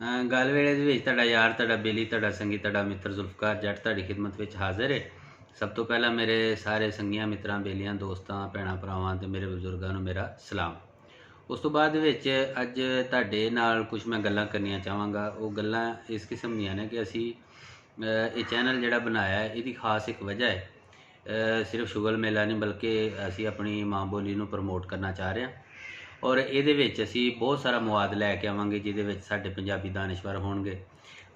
गल वेले दे विच तुहाडा यार, तुहाडा बेली, तुहाडा संगी, तुहाडा मित्र जुल्फकार जट तुहाडी खिदमत विच हाज़र है। सब तो पहला मेरे सारे संगियां मित्रां बेलियां दोस्तां भैणां भरावां ते मेरे बजुर्गां नूं मेरा सलाम। उस तो बाद विच अज तुहाडे नाल कुछ मैं गल्लां करनियां चाहांगा। वो गल्लां इस किस्म दियां ने कि असी ये चैनल जिहड़ा बनाया है इहदी खास एक वजह है। सिर्फ शुगल मेला नहीं बल्कि असी अपनी माँ बोली नूं प्रमोट करना चाह रहे हैं और ਇਹਦੇ ਵਿੱਚ ਅਸੀਂ बहुत सारा ਮਵਾਦ ਲੈ ਕੇ ਆਵਾਂਗੇ ਜਿਹਦੇ ਵਿੱਚ ਸਾਡੇ ਪੰਜਾਬੀ ਦਾਨਿਸ਼ਵਰ ਹੋਣਗੇ।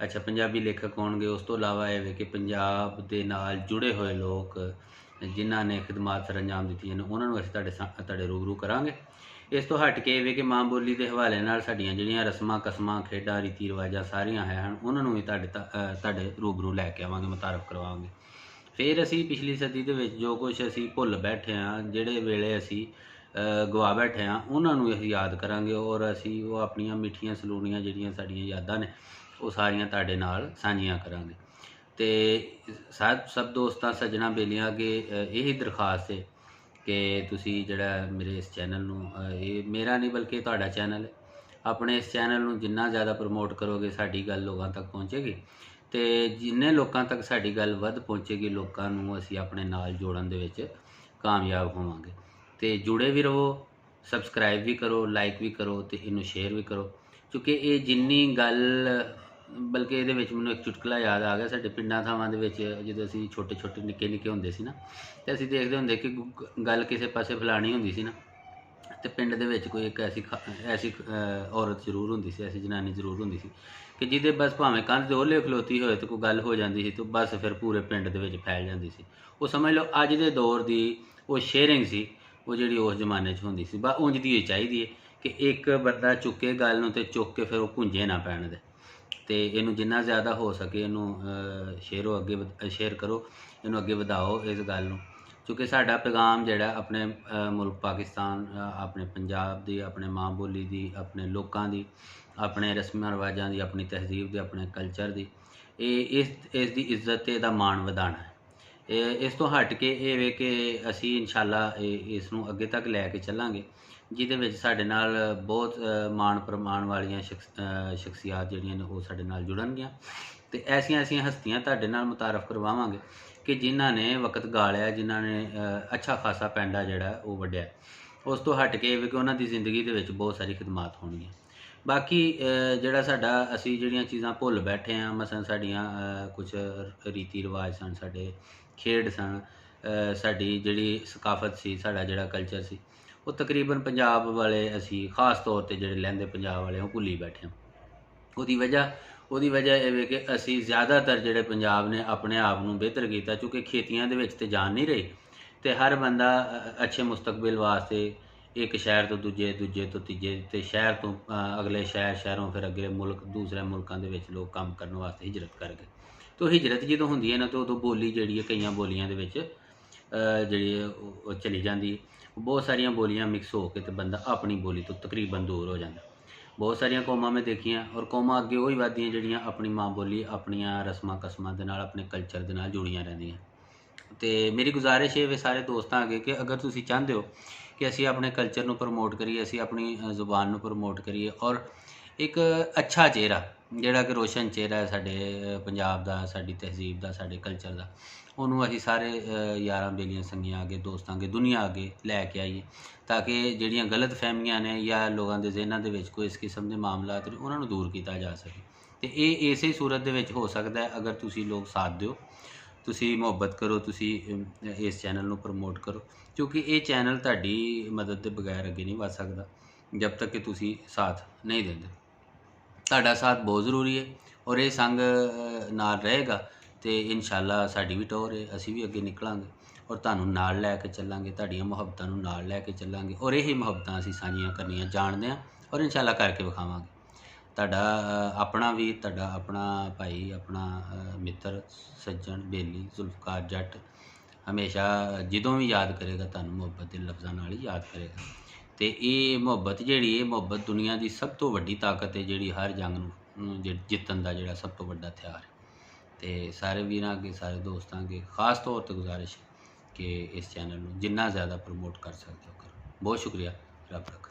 ਅੱਛਾ, ਪੰਜਾਬੀ ਲੇਖਕ ਹੋਣਗੇ। ਉਸ ਤੋਂ ਇਲਾਵਾ ਇਹ ਵੇ ਕਿ ਪੰਜਾਬ ਦੇ ਨਾਲ ਜੁੜੇ ਹੋਏ ਲੋਕ ਜਿਨ੍ਹਾਂ ਨੇ ਖਿਦਮਤ ਸਰੰਜਾਮ ਦਿੱਤੀਆਂ ਨੇ ਉਹਨਾਂ ਨੂੰ ਅਸੀਂ ਤੁਹਾਡੇ ਰੂਬਰੂ ਕਰਾਂਗੇ। ਇਸ ਤੋਂ ਹਟ ਕੇ ਇਹ ਵੇ ਕਿ ਮਾਂ ਬੋਲੀ ਦੇ ਹਵਾਲੇ ਨਾਲ ਸਾਡੀਆਂ ਜਿਹੜੀਆਂ ਰਸਮਾਂ ਕਸਮਾਂ ਖੇਡਾਂ ਰੀਤੀ ਰਿਵਾਜਾਂ ਸਾਰੀਆਂ ਹਨ ਉਹਨਾਂ ਨੂੰ ਵੀ ਤੁਹਾਡੇ ਰੂਬਰੂ ਲੈ ਕੇ ਆਵਾਂਗੇ, ਮੁਤਾਰਫ ਕਰਵਾਵਾਂਗੇ। ਫਿਰ ਅਸੀਂ ਪਿਛਲੀ ਸਦੀ ਦੇ ਵਿੱਚ ਜੋ ਕੁਛ ਅਸੀਂ ਭੁੱਲ ਬੈਠੇ ਹਾਂ, ਜਿਹੜੇ ਵੇਲੇ ਅਸੀਂ ਗਵਾ ਬੈਠੇ ਹਾਂ, ਉਹਨਾਂ ਨੂੰ ਅਸੀਂ ਯਾਦ ਕਰਾਂਗੇ ਔਰ ਅਸੀਂ ਉਹ ਆਪਣੀਆਂ ਮਿੱਠੀਆਂ ਸਲੂਣੀਆਂ ਜਿਹੜੀਆਂ ਸਾਡੀਆਂ ਯਾਦਾਂ ਨੇ ਉਹ ਸਾਰੀਆਂ ਤੁਹਾਡੇ ਨਾਲ ਸਾਂਝੀਆਂ ਕਰਾਂਗੇ। ਅਤੇ ਸਭ ਦੋਸਤਾਂ ਸੱਜਣਾ ਬੇਲੀਆਂ ਅੱਗੇ ਇਹੀ ਦਰਖਾਸਤ ਹੈ ਕਿ ਤੁਸੀਂ ਜਿਹੜਾ ਮੇਰੇ ਇਸ ਚੈਨਲ ਨੂੰ, ਇਹ ਮੇਰਾ ਨਹੀਂ ਬਲਕਿ ਤੁਹਾਡਾ ਚੈਨਲ ਹੈ, ਆਪਣੇ ਇਸ ਚੈਨਲ ਨੂੰ ਜਿੰਨਾ ਜ਼ਿਆਦਾ ਪ੍ਰਮੋਟ ਕਰੋਗੇ ਸਾਡੀ ਗੱਲ ਲੋਕਾਂ ਤੱਕ ਪਹੁੰਚੇਗੀ ਅਤੇ ਜਿੰਨੇ ਲੋਕਾਂ ਤੱਕ ਸਾਡੀ ਗੱਲ ਵੱਧ ਪਹੁੰਚੇਗੀ ਲੋਕਾਂ ਨੂੰ ਅਸੀਂ ਆਪਣੇ ਨਾਲ ਜੋੜਨ ਦੇ ਵਿੱਚ ਕਾਮਯਾਬ ਹੋਵਾਂਗੇ। ਤੇ ਜੁੜੇ ਵੀ ਰਹੋ, ਸਬਸਕ੍ਰਾਈਬ ਵੀ ਕਰੋ, ਲਾਈਕ ਵੀ ਕਰੋ ਤੇ ਇਹਨੂੰ ਸ਼ੇਅਰ ਵੀ ਕਰੋ ਕਿਉਂਕਿ ਇਹ ਜਿੰਨੀ ਗੱਲ, ਬਲਕਿ ਇਹਦੇ ਵਿੱਚ ਮੈਨੂੰ ਇੱਕ ਚੁਟਕਲਾ ਯਾਦ ਆ ਗਿਆ। ਸਾਡੇ ਪਿੰਡਾਂ ਥਾਵਾਂ ਦੇ ਵਿੱਚ ਜਦੋਂ ਅਸੀਂ ਛੋਟੇ ਛੋਟੇ ਨਿੱਕੇ ਨਿੱਕੇ ਹੁੰਦੇ ਸੀ ਨਾ ਤੇ ਅਸੀਂ ਦੇਖਦੇ ਹੁੰਦੇ ਕਿ ਗੱਲ ਕਿਸੇ ਪਾਸੇ ਫਲਾਣੀ ਹੁੰਦੀ ਸੀ ਨਾ ਤੇ ਪਿੰਡ ਦੇ ਵਿੱਚ ਕੋਈ ਇੱਕ ਐਸੀ ਔਰਤ ਜ਼ਰੂਰ ਹੁੰਦੀ ਸੀ, ਐਸੀ ਜਨਾਨੀ ਜ਼ਰੂਰ ਹੁੰਦੀ ਸੀ ਕਿ ਜਿਹਦੇ ਬਸ ਭਾਵੇਂ ਕੰਧ ਦੇ ਓਹਲੇ ਖਲੋਤੀ ਹੋਏ ਤੇ ਕੋਈ ਗੱਲ ਹੋ ਜਾਂਦੀ ਸੀ ਤੇ ਬਸ ਫਿਰ ਪੂਰੇ ਪਿੰਡ ਦੇ ਵਿੱਚ ਫੈਲ ਜਾਂਦੀ ਸੀ। ਉਹ ਸਮਝ ਲਓ ਅੱਜ ਦੇ ਦੌਰ ਦੀ ਉਹ ਸ਼ੇਅਰਿੰਗ ਸੀ, ਉਹ ਜਿਹੜੀ ਉਸ ਜ਼ਮਾਨੇ 'ਚ ਹੁੰਦੀ ਸੀ। ਬਸ ਉਂਝ ਦੀ ਹੋਈ ਚਾਹੀਦੀ ਹੈ ਕਿ ਇੱਕ ਬੰਦਾ ਚੁੱਕੇ ਗੱਲ ਨੂੰ ਤੇ ਚੁੱਕ ਕੇ ਫਿਰ ਉਹ ਭੁੰਜੇ ਨਾ ਪੈਣ ਦੇ। ਅਤੇ ਇਹਨੂੰ ਜਿੰਨਾ ਜ਼ਿਆਦਾ ਹੋ ਸਕੇ ਇਹਨੂੰ ਸ਼ੇਅਰ ਕਰੋ, ਇਹਨੂੰ ਅੱਗੇ ਵਧਾਓ ਇਸ ਗੱਲ ਨੂੰ ਕਿਉਂਕਿ ਸਾਡਾ ਪੈਗਾਮ ਜਿਹੜਾ ਆਪਣੇ ਮੁਲਕ ਪਾਕਿਸਤਾਨ, ਆਪਣੇ ਪੰਜਾਬ ਦੀ, ਆਪਣੇ ਮਾਂ ਬੋਲੀ ਦੀ, ਆਪਣੇ ਲੋਕਾਂ ਦੀ, ਆਪਣੇ ਰਸਮਾਂ ਰਿਵਾਜਾਂ ਦੀ, ਆਪਣੀ ਤਹਿਜ਼ੀਬ ਦੀ, ਆਪਣੇ ਕਲਚਰ ਦੀ, ਇਹ ਇਸ ਦੀ ਇੱਜ਼ਤ ਅਤੇ ਇਹਦਾ ਮਾਣ ਵਧਾਉਣਾ ਹੈ। ਇਸ ਤੋਂ ਹਟ ਕੇ ਇਹ ਵੇ ਕਿ ਅਸੀਂ ਇਨਸ਼ਾਅੱਲਾ ਇਸ ਨੂੰ ਅੱਗੇ ਤੱਕ ਲੈ ਕੇ ਚੱਲਾਂਗੇ ਜਿਹਦੇ ਵਿੱਚ ਸਾਡੇ ਨਾਲ ਬਹੁਤ ਮਾਣ ਪ੍ਰਮਾਣ ਵਾਲੀਆਂ ਸ਼ਖਸੀਅਤ ਜਿਹੜੀਆਂ ਨੇ ਉਹ ਸਾਡੇ ਨਾਲ ਜੁੜਨਗੀਆਂ ਅਤੇ ਐਸੀਆਂ ਹਸਤੀਆਂ ਤੁਹਾਡੇ ਨਾਲ ਮੁਤਾਰਫ ਕਰਵਾਵਾਂਗੇ ਕਿ ਜਿਨ੍ਹਾਂ ਨੇ ਵਕਤ ਗਾਲਿਆ, ਜਿਨ੍ਹਾਂ ਨੇ ਅੱਛਾ ਖਾਸਾ ਪੈਂਡਾ ਜਿਹੜਾ ਉਹ ਵੱਢਿਆ। ਉਸ ਤੋਂ ਹਟ ਕੇ ਇਹ ਵੇ ਕਿ ਉਹਨਾਂ ਦੀ ਜ਼ਿੰਦਗੀ ਦੇ ਵਿੱਚ ਬਹੁਤ ਸਾਰੀ ਖਿਦਮਤ ਹੋਣਗੀਆਂ। ਬਾਕੀ ਜਿਹੜਾ ਸਾਡਾ ਅਸੀਂ ਜਿਹੜੀਆਂ ਚੀਜ਼ਾਂ ਭੁੱਲ ਬੈਠੇ ਹਾਂ, ਮਸਲਨ ਸਾਡੀਆਂ ਕੁਛ ਰੀਤੀ ਰਿਵਾਜ ਸਨ, ਸਾਡੇ ਖੇਡ ਸਨ, ਸਾਡੀ ਜਿਹੜੀ ਸਕਾਫਤ ਸੀ, ਸਾਡਾ ਜਿਹੜਾ ਕਲਚਰ ਸੀ, ਉਹ ਤਕਰੀਬਨ ਪੰਜਾਬ ਵਾਲੇ ਅਸੀਂ ਖਾਸ ਤੌਰ 'ਤੇ ਜਿਹੜੇ ਲਹਿੰਦੇ ਪੰਜਾਬ ਵਾਲੇ ਉਹ ਭੁੱਲੀ ਬੈਠੇ ਹਾਂ। ਉਹਦੀ ਵਜ੍ਹਾ ਇਹ ਵੇ ਕਿ ਅਸੀਂ ਜ਼ਿਆਦਾਤਰ ਜਿਹੜੇ ਪੰਜਾਬ ਨੇ ਆਪਣੇ ਆਪ ਨੂੰ ਬਿਹਤਰ ਕੀਤਾ ਕਿਉਂਕਿ ਖੇਤੀਆਂ ਦੇ ਵਿੱਚ ਤਾਂ ਜਾਨ ਨਹੀਂ ਰਹੀ ਅਤੇ ਹਰ ਬੰਦਾ ਅੱਛੇ ਮੁਸਤਕਬਲ ਵਾਸਤੇ ਇੱਕ ਸ਼ਹਿਰ ਤੋਂ ਦੂਜੇ ਤੋਂ ਤੀਜੇ ਅਤੇ ਸ਼ਹਿਰ ਤੋਂ ਅਗਲੇ ਸ਼ਹਿਰੋਂ ਫਿਰ ਅੱਗੇ ਮੁਲਕ, ਦੂਸਰੇ ਮੁਲਕਾਂ ਦੇ ਵਿੱਚ ਲੋਕ ਕੰਮ ਕਰਨ ਵਾਸਤੇ ਹਿਜਰਤ ਕਰ ਗਏ। ਤੋ ਹਿਜਰਤ ਜਦੋਂ ਹੁੰਦੀ ਹੈ ਨਾ ਤਾਂ ਉਦੋਂ ਬੋਲੀ ਜਿਹੜੀ ਹੈ ਕਈਆਂ ਬੋਲੀਆਂ ਦੇ ਵਿੱਚ ਜਿਹੜੀ ਉਹ ਚਲੀ ਜਾਂਦੀ ਹੈ। ਬਹੁਤ ਸਾਰੀਆਂ ਬੋਲੀਆਂ ਮਿਕਸ ਹੋ ਕੇ ਤੇ ਬੰਦਾ ਆਪਣੀ ਬੋਲੀ ਤੋਂ ਤਕਰੀਬਨ ਦੂਰ ਹੋ ਜਾਂਦਾ। ਬਹੁਤ ਸਾਰੀਆਂ ਕੌਮਾਂ ਮੈਂ ਦੇਖੀਆਂ ਔਰ ਕੌਮਾਂ ਅੱਗੇ ਉਹੀ ਵੱਧਦੀਆਂ ਜਿਹੜੀਆਂ ਆਪਣੀ ਮਾਂ ਬੋਲੀ, ਆਪਣੀਆਂ ਰਸਮਾਂ ਕਸਮਾਂ ਦੇ ਨਾਲ, ਆਪਣੇ ਕਲਚਰ ਦੇ ਨਾਲ ਜੁੜੀਆਂ ਰਹਿੰਦੀਆਂ। ਅਤੇ ਮੇਰੀ ਗੁਜ਼ਾਰਿਸ਼ ਇਹ ਵੇ ਸਾਰੇ ਦੋਸਤਾਂ ਅੱਗੇ ਕਿ ਅਗਰ ਤੁਸੀਂ ਚਾਹੁੰਦੇ ਹੋ ਕਿ ਅਸੀਂ ਆਪਣੇ ਕਲਚਰ ਨੂੰ ਪ੍ਰਮੋਟ ਕਰੀਏ, ਅਸੀਂ ਆਪਣੀ ਜ਼ੁਬਾਨ ਨੂੰ ਪ੍ਰਮੋਟ ਕਰੀਏ ਔਰ ਇੱਕ ਅੱਛਾ ਚਿਹਰਾ ਜਿਹੜਾ ਕਿ ਰੋਸ਼ਨ ਚਿਹਰਾ ਹੈ ਸਾਡੇ ਪੰਜਾਬ ਦਾ, ਸਾਡੀ ਤਹਿਜ਼ੀਬ ਦਾ, ਸਾਡੇ ਕਲਚਰ ਦਾ, ਉਹਨੂੰ ਅਸੀਂ ਸਾਰੇ ਯਾਰਾਂ ਬੇਲੀਆਂ ਸੰਗੀਆਂ ਅੱਗੇ, ਦੋਸਤਾਂ ਅੱਗੇ, ਦੁਨੀਆ ਅੱਗੇ ਲੈ ਕੇ ਆਈਏ ਤਾਂ ਕਿ ਜਿਹੜੀਆਂ ਗਲਤ ਫਹਿਮੀਆਂ ਨੇ ਜਾਂ ਲੋਕਾਂ ਦੇ ਜ਼ਿਹਨਾਂ ਦੇ ਵਿੱਚ ਕੋਈ ਇਸ ਕਿਸਮ ਦੇ ਮਾਮਲਾਤ ਨੇ ਉਹਨਾਂ ਨੂੰ ਦੂਰ ਕੀਤਾ ਜਾ ਸਕੇ। ਅਤੇ ਇਹ ਇਸੇ ਸੂਰਤ ਦੇ ਵਿੱਚ ਹੋ ਸਕਦਾ ਹੈ ਅਗਰ ਤੁਸੀਂ ਲੋਕ ਸਾਥ ਦਿਓ, ਤੁਸੀਂ ਮੁਹੱਬਤ ਕਰੋ, ਤੁਸੀਂ ਇਸ ਚੈਨਲ ਨੂੰ ਪ੍ਰਮੋਟ ਕਰੋ ਕਿਉਂਕਿ ਇਹ ਚੈਨਲ ਤੁਹਾਡੀ ਮਦਦ ਦੇ ਬਗੈਰ ਅੱਗੇ ਨਹੀਂ ਵੱਧ ਸਕਦਾ ਜਦ ਤੱਕ ਕਿ ਤੁਸੀਂ ਸਾਥ ਨਹੀਂ ਦਿੰਦੇ। ਤੁਹਾਡਾ ਸਾਥ ਬਹੁਤ ਜ਼ਰੂਰੀ ਹੈ ਔਰ ਇਹ ਸੰਗ ਨਾਲ ਰਹੇਗਾ ਅਤੇ ਇਨਸ਼ਾਅੱਲਾ ਸਾਡੀ ਵੀ ਟੌਰ ਹੈ, ਅਸੀਂ ਵੀ ਅੱਗੇ ਨਿਕਲਾਂਗੇ ਔਰ ਤੁਹਾਨੂੰ ਨਾਲ ਲੈ ਕੇ ਚੱਲਾਂਗੇ, ਤੁਹਾਡੀਆਂ ਮੁਹੱਬਤਾਂ ਨੂੰ ਨਾਲ ਲੈ ਕੇ ਚੱਲਾਂਗੇ ਔਰ ਇਹੀ ਮੁਹੱਬਤਾਂ ਅਸੀਂ ਸਾਂਝੀਆਂ ਕਰਨੀਆਂ ਜਾਣਦੇ ਹਾਂ ਔਰ ਇਨਸ਼ਾਅੱਲਾ ਕਰਕੇ ਵਿਖਾਵਾਂਗੇ। ਤੁਹਾਡਾ ਆਪਣਾ ਵੀਰ, ਤੁਹਾਡਾ ਆਪਣਾ ਭਾਈ, ਆਪਣਾ ਮਿੱਤਰ ਸੱਜਣ ਬੇਲੀ ਜ਼ੁਲਫਕਾਰ ਜੱਟ ਹਮੇਸ਼ਾ ਜਦੋਂ ਵੀ ਯਾਦ ਕਰੇਗਾ ਤੁਹਾਨੂੰ ਮੁਹੱਬਤ ਦੇ ਲਫ਼ਜ਼ਾਂ ਨਾਲ ਹੀ ਯਾਦ ਕਰੇਗਾ। ਅਤੇ ਇਹ ਮੁਹੱਬਤ ਜਿਹੜੀ ਇਹ ਮੁਹੱਬਤ ਦੁਨੀਆ ਦੀ ਸਭ ਤੋਂ ਵੱਡੀ ਤਾਕਤ ਹੈ ਜਿਹੜੀ ਹਰ ਜੰਗ ਨੂੰ ਜਿੱਤਣ ਦਾ ਜਿਹੜਾ ਸਭ ਤੋਂ ਵੱਡਾ ਹਥਿਆਰ ਹੈ। ਅਤੇ ਸਾਰੇ ਵੀਰਾਂ ਅੱਗੇ, ਸਾਰੇ ਦੋਸਤਾਂ ਅੱਗੇ ਖਾਸ ਤੌਰ 'ਤੇ ਗੁਜ਼ਾਰਿਸ਼ ਕਿ ਇਸ ਚੈਨਲ ਨੂੰ ਜਿੰਨਾ ਜ਼ਿਆਦਾ ਪ੍ਰਮੋਟ ਕਰ ਸਕਦੇ ਹੋ ਕਰੋ। ਬਹੁਤ ਸ਼ੁਕਰੀਆ, ਰੱਬ ਰੱਖਾ।